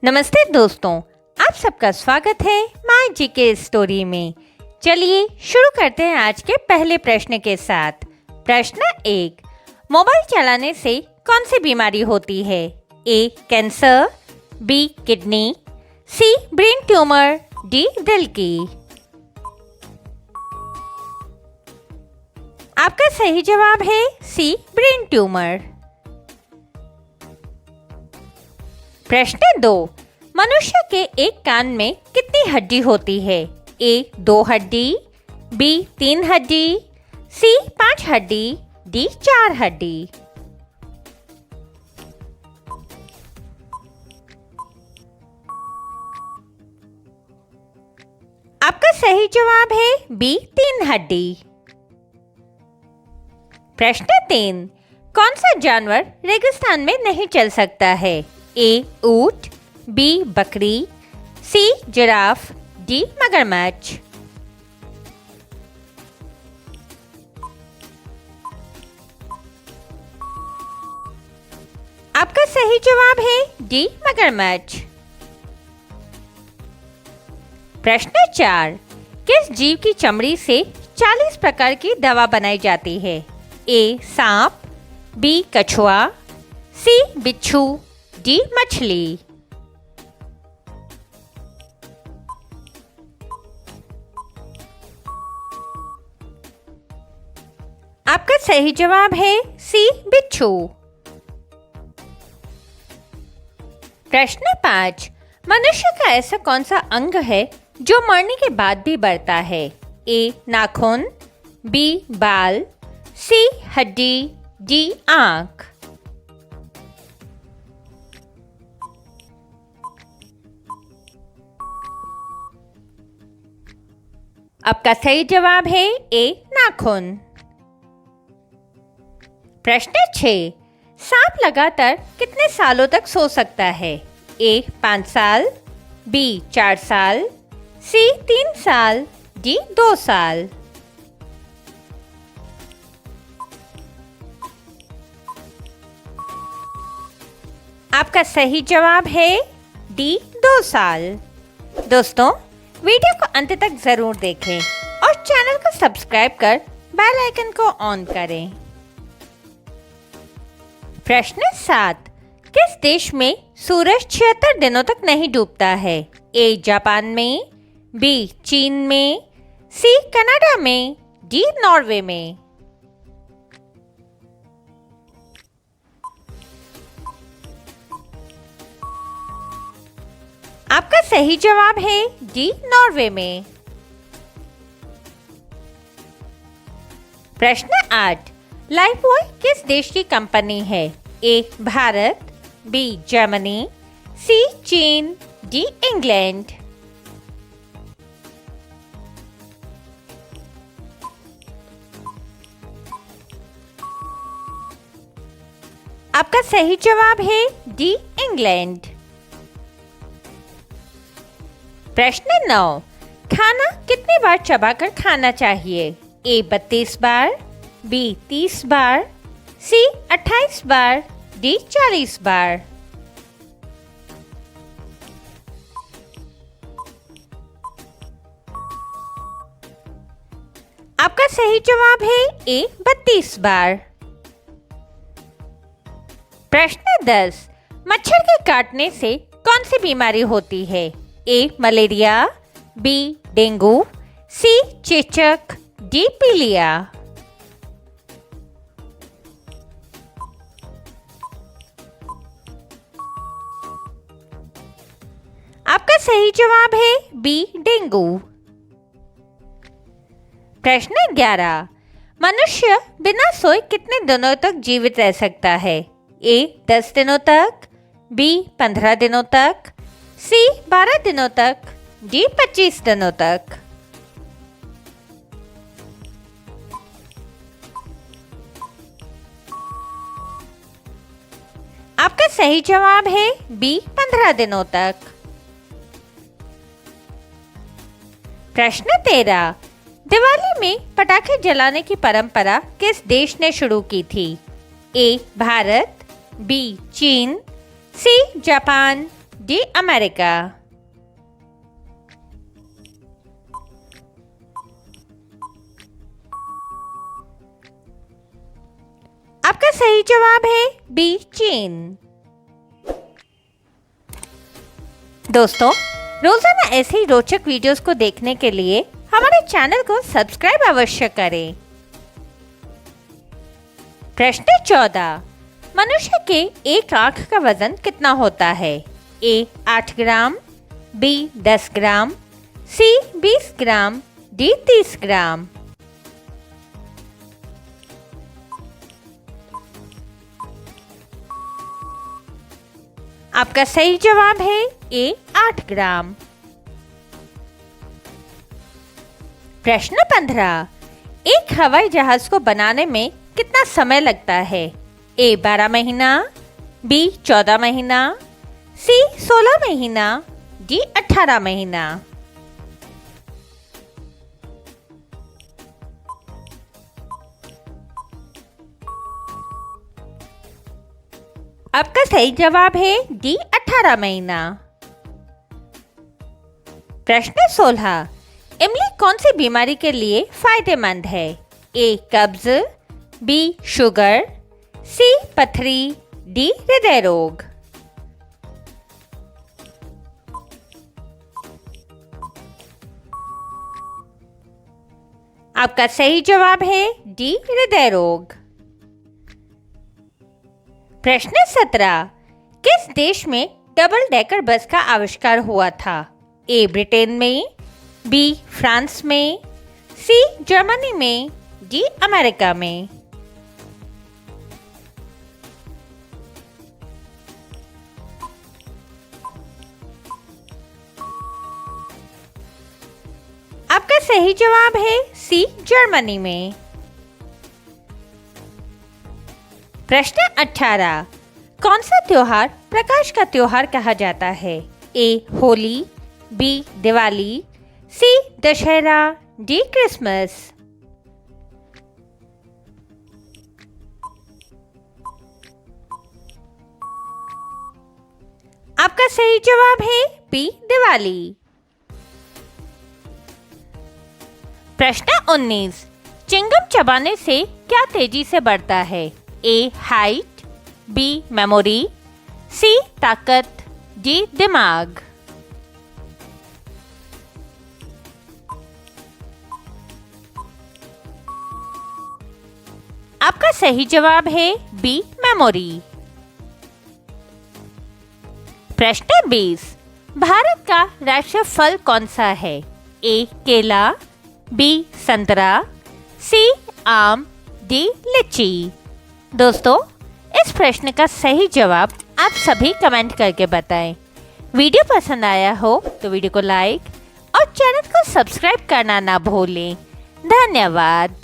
नमस्ते दोस्तों, आप सबका स्वागत है माय जीके स्टोरी में। चलिए शुरू करते हैं आज के पहले प्रश्न के साथ। प्रश्न 1, मोबाइल चलाने से कौन सी बीमारी होती है? ए कैंसर, बी किडनी, सी ब्रेन ट्यूमर, डी दिल की। आपका सही जवाब है सी ब्रेन ट्यूमर। प्रश्न 2, मनुष्य के एक कान में कितनी हड्डी होती है? ए 2 हड्डी, बी 3 हड्डी, सी 5 हड्डी, डी 4 हड्डी। आपका सही जवाब है बी 3 हड्डी। प्रश्न 3, कौन सा जानवर रेगिस्तान में नहीं चल सकता है? ए ऊंट, बी बकरी, सी जिराफ, डी मगरमच्छ। आपका सही जवाब है डी मगरमच्छ। प्रश्न 4, किस जीव की चमड़ी से 40 प्रकार की दवा बनाई जाती है? ए सांप, बी कछुआ, सी बिच्छू, डी मछली। आपका सही जवाब है सी बिच्छू। प्रश्न 5, मनुष्य का ऐसा कौन सा अंग है जो मरने के बाद भी बढ़ता है? ए नाखून, बी बाल, सी हड्डी, डी आंख। आपका सही जवाब है ए नाखून। प्रश्न 6, सांप लगातार कितने सालों तक सो सकता है? ए 5 साल, बी 4 साल, सी 3 साल, डी 2 साल। आपका सही जवाब है डी 2 साल। दोस्तों, वीडियो को अंत तक जरूर देखें और चैनल को सब्सक्राइब कर बेल आइकन को ऑन करें। प्रश्न 7, किस देश में सूरज 76 दिनों तक नहीं डूबता है? ए जापान में, बी चीन में, सी कनाडा में, डी नॉर्वे में। आपका सही जवाब है डी नॉर्वे में। प्रश्न 8, लाइफबॉय किस देश की कंपनी है? ए भारत, बी जर्मनी, सी चीन, डी इंग्लैंड। आपका सही जवाब है डी इंग्लैंड। प्रश्न 9, खाना कितनी बार चबाकर खाना चाहिए? ए 32 बार, बी 30 बार, सी 28 बार, डी 40 बार। आपका सही जवाब है ए 32 बार। प्रश्न 10, मच्छर के काटने से कौन सी बीमारी होती है? ए मलेरिया, बी डेंगू, सी चेचक, डी पीलिया। आपका सही जवाब है बी डेंगू। प्रश्न 11, मनुष्य बिना सोए कितने दिनों तक जीवित रह सकता है? ए 10 दिनों तक, बी 15 दिनों तक, सी 12 दिनों तक, डी 25 दिनों तक। आपका सही जवाब है बी 15 दिनों तक। प्रश्न 13, दिवाली में पटाखे जलाने की परंपरा किस देश ने शुरू की थी? ए भारत, बी चीन, सी जापान, डी अमेरिका। आपका सही जवाब है बी चीन। दोस्तों, रोजाना ऐसे ही रोचक वीडियोस को देखने के लिए हमारे चैनल को सब्सक्राइब अवश्य करें। प्रश्न 14। मनुष्य के एक आंख का वजन कितना होता है? ए 8 ग्राम, बी 10 ग्राम, सी 20 ग्राम, डी 30 ग्राम। आपका सही जवाब है ए 8 ग्राम। प्रश्न 15। एक हवाई जहाज को बनाने में कितना समय लगता है? ए 12 महीना, बी 14 महीना, सी 16 महीना, डी 18 महीना। आपका सही जवाब है डी 18 महीना। प्रश्न 16। इमली कौन सी बीमारी के लिए फायदेमंद है? ए कब्ज, बी शुगर, सी पथरी, डी हृदय रोग। आपका सही जवाब है डी हृदय रोग। प्रश्न 17। किस देश में डबल डेकर बस का आविष्कार हुआ था? ए ब्रिटेन में, बी फ्रांस में, सी जर्मनी में, डी अमेरिका में। आपका सही जवाब है सी जर्मनी में। प्रश्न 18। कौन सा त्योहार प्रकाश का त्योहार कहा जाता है? ए होली, बी दिवाली, सी दशहरा, डी क्रिसमस। आपका सही जवाब है बी दिवाली। प्रश्न 19। चिंगम चबाने से क्या तेजी से बढ़ता है? ए हाइट, बी मेमोरी, सी ताकत, डी दिमाग। आपका सही जवाब है बी मेमोरी। प्रश्न 20। भारत का राष्ट्रीय फल कौन सा है? ए केला, बी संतरा, सी आम, डी लीची। दोस्तों, इस प्रश्न का सही जवाब आप सभी कमेंट करके बताएं। वीडियो पसंद आया हो तो वीडियो को लाइक और चैनल को सब्सक्राइब करना ना भूलें। धन्यवाद।